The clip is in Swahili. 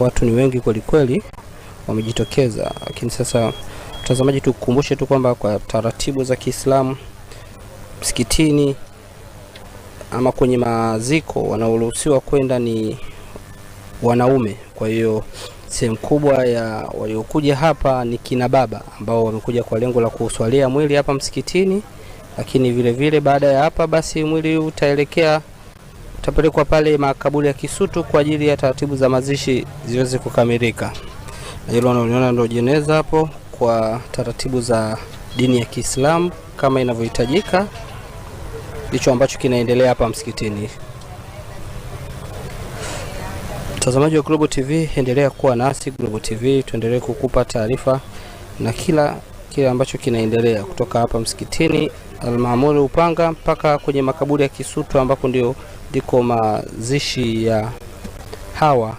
watu ni wengi kweli kweli wamejitokeza. Lakini sasa mtazamaji, tukukumbushe tu kwamba kwa taratibu za Kiislamu msikitini ama kwenye maziko wanaoruhusiwa kwenda ni wanaume. Kwa hiyo sehemu kubwa ya waliokuja hapa ni kina baba ambao wamekuja kwa lengo la kuswalia mwili hapa msikitini, lakini vile vile baada ya hapa basi mwili utapelekwa pale makaburi ya Kisutu kwa ajili ya taratibu za mazishi ziweze kukamilika. Na hilo unaona ndio jeneza hapo kwa taratibu za dini ya Kiislamu kama inavyohitajika. Ndicho ambacho kinaendelea hapa msikitini. Mtazamaji wa Global TV, endelea kuwa nasi Global TV, tuendelee kukupa taarifa na kila ambacho kinaendelea kutoka hapa msikitini Al-Maamuri Upanga mpaka kwenye makaburi ya Kisutu ambako ndiko mazishi ya hawa